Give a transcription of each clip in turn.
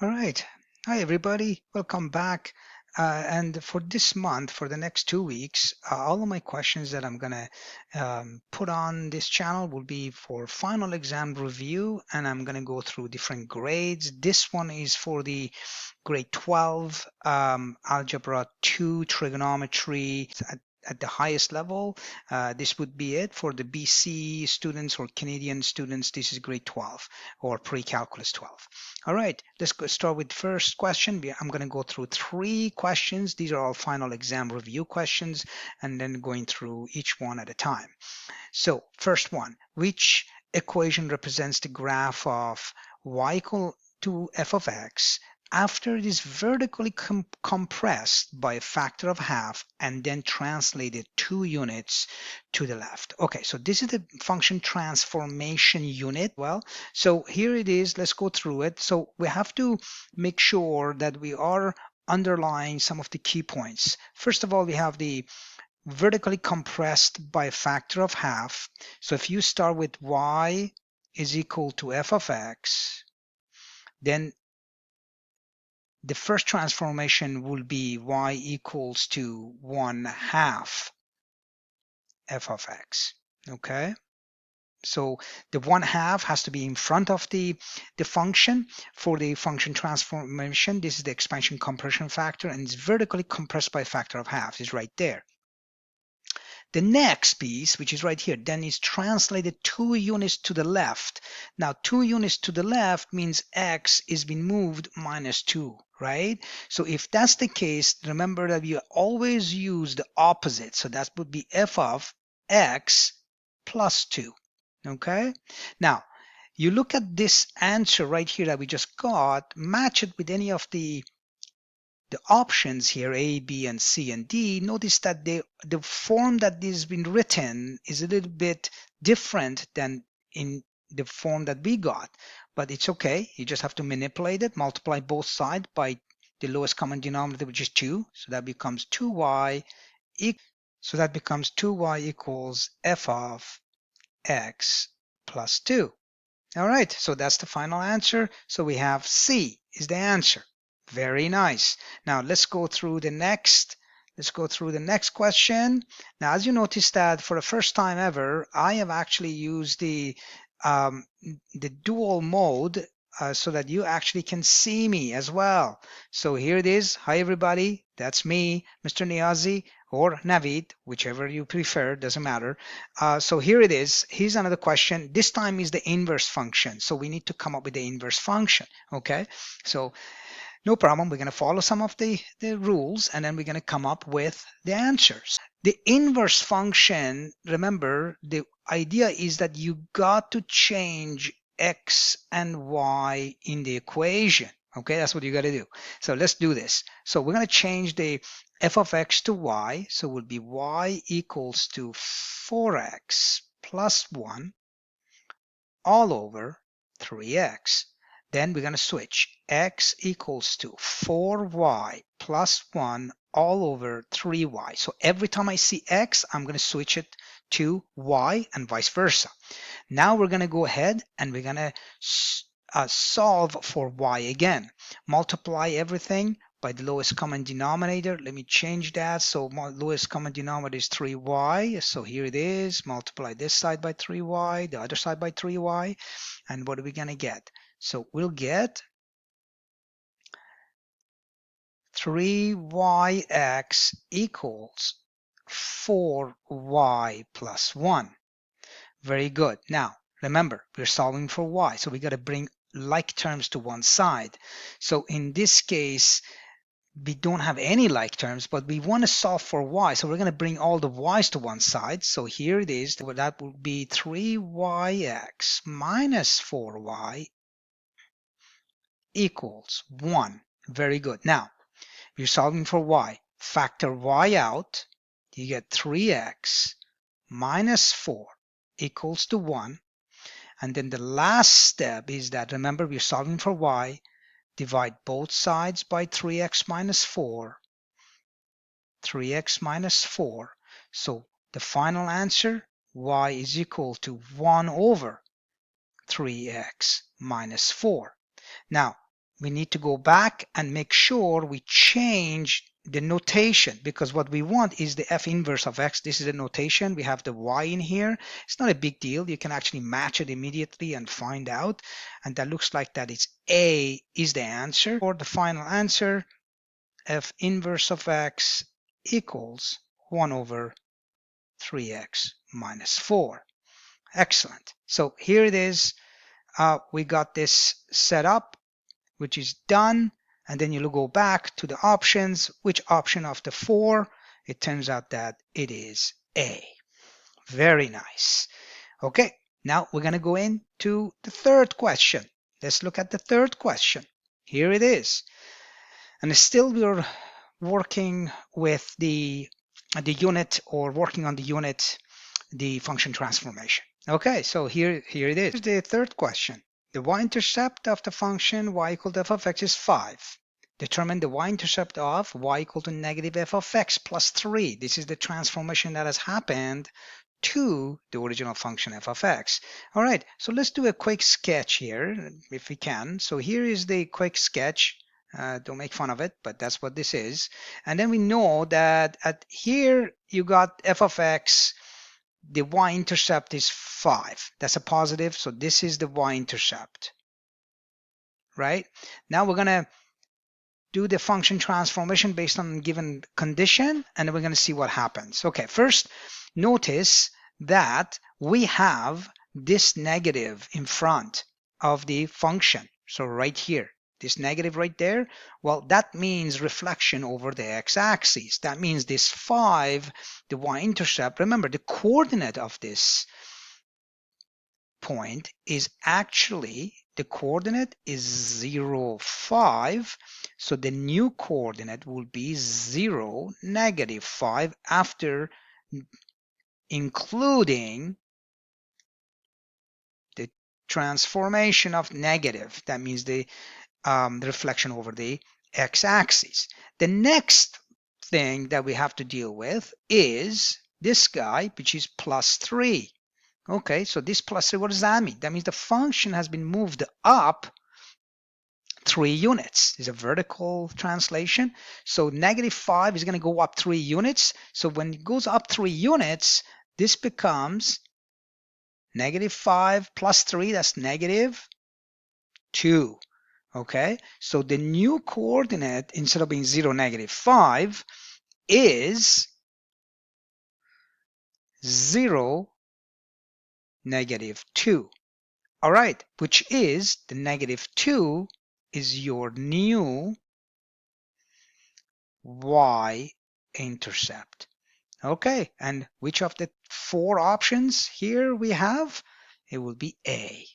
All right. Hi, everybody. Welcome back. And for this month, for the next 2 weeks, all of my questions that I'm going to put on this channel will be for final exam review, and I'm going to go through different grades. This one is for the grade 12, Algebra 2, trigonometry at the highest level. This would be it for the BC students or Canadian students. This is grade 12 or pre-calculus 12. All right, let's go start with first question. I'm going to go through 3 questions. These are all final exam review questions, and then going through each one at a time. So first one, which equation represents the graph of y equal to f of x after it is vertically compressed by a factor of half and then translated 2 units to the left? Okay, so this is the function transformation unit. Well, so here it is. Let's go through it. So we have to make sure that we are underlying some of the key points. First of all, we have the vertically compressed by a factor of half. So if you start with y is equal to f of x, then the first transformation will be y equals to 1/2 f of x. Okay, so the 1/2 has to be in front of the function for the function transformation. This is the expansion compression factor, and it's vertically compressed by a factor of half. It's right there. The next piece, which is right here, then is translated 2 units to the left. Now, 2 units to the left means x is being moved -2, right? So if that's the case, remember that you always use the opposite. So that would be f of x plus 2, okay? Now, you look at this answer right here that we just got, match it with any of the options here, A, B, and C, and D. Notice that the form that is been written is a little bit different than in the form that we got, but it's okay. You just have to manipulate it, multiply both sides by the lowest common denominator, which is 2. So that becomes 2y equals f of x plus 2. All right, so that's the final answer. So we have C is the answer. Very nice. Now let's go through the next. Let's go through the next question. Now, as you notice that for the first time ever, I have actually used the dual mode so that you actually can see me as well. So here it is. Hi everybody, that's me, Mr. Niazi, or Navid, whichever you prefer, doesn't matter. So here it is. Here's another question. This time is the inverse function. So we need to come up with the inverse function. Okay, so no problem. We're going to follow some of the rules, and then we're going to come up with the answers. The inverse function, remember, the idea is that you got to change x and y in the equation. Okay, that's what you got to do. So let's do this. So we're going to change the f of x to y. So it will be y equals to 4x plus 1 all over 3x. Then we're going to switch. X equals to 4y plus 1 all over 3y. So every time I see x, I'm going to switch it to y and vice versa. Now we're going to go ahead and we're going to solve for y again. Multiply everything by the lowest common denominator. Let me change that. So my lowest common denominator is 3y. So here it is. Multiply this side by 3y, the other side by 3y. And what are we going to get? So we'll get 3yx equals 4y plus 1. Very good. Now, remember, we're solving for y. So we got to bring like terms to one side. So in this case, we don't have any like terms, but we want to solve for y. So we're going to bring all the y's to one side. So here it is. That would be 3yx minus 4y equals 1. Very good. Now, you're solving for y. Factor y out. You get 3x minus 4 equals to 1. And then the last step is that, remember, we're solving for y. Divide both sides by 3x minus 4. 3x minus 4. So the final answer, y is equal to 1 over 3x minus 4. Now, we need to go back and make sure we change the notation, because what we want is the f inverse of x. This is the notation. We have the y in here. It's not a big deal. You can actually match it immediately and find out. And that looks like that it's A is the answer. For the final answer, f inverse of x equals 1 over 3x minus 4. Excellent. So here it is. We got this set up, which is done. And then you'll go back to the options. Which option of the 4? It turns out that it is A. Very nice. Okay, now we're going to go into the third question. Let's look at the third question. Here it is. And still we're working with the unit, or working on the unit, the function transformation. Okay, so here it is. Here's the third question. The y-intercept of the function y equal to f of x is 5. Determine the y-intercept of y equal to negative f of x plus 3. This is the transformation that has happened to the original function f of x. All right, so let's do a quick sketch here if we can. So here is the quick sketch. Don't make fun of it, but that's what this is. And then we know that at here you got f of x, the y-intercept is 5. That's a positive, so this is the y-intercept, right? Now we're going to do the function transformation based on a given condition, and then we're going to see what happens. Okay, first notice that we have this negative in front of the function. So right here, this negative right there, well, that means reflection over the x-axis. That means this 5, the y-intercept, remember the coordinate of this point is actually, the coordinate is 0, 5. So the new coordinate will be 0, negative 5 after including the transformation of negative. That means the reflection over the x-axis. The next thing that we have to deal with is this guy, which is plus 3. Okay, so this plus 3, what does that mean? That means the function has been moved up 3 units. It's a vertical translation. So negative 5 is going to go up 3 units. So when it goes up 3 units, this becomes negative 5 plus 3, that's negative 2. Okay, so the new coordinate, instead of being 0, negative 5, is 0, negative 2. All right, which is the negative 2 is your new y-intercept. Okay, and which of the 4 options here we have? It will be A.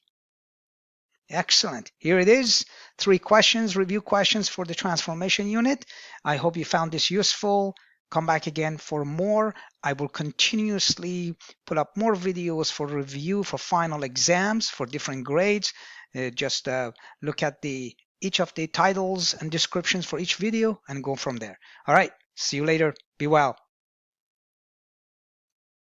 Excellent. Here it is. 3 questions, review questions for the transformation unit. I hope you found this useful. Come back again for more. I will continuously put up more videos for review for final exams for different grades. Just look at each of the titles and descriptions for each video and go from there. All right. See you later. Be well.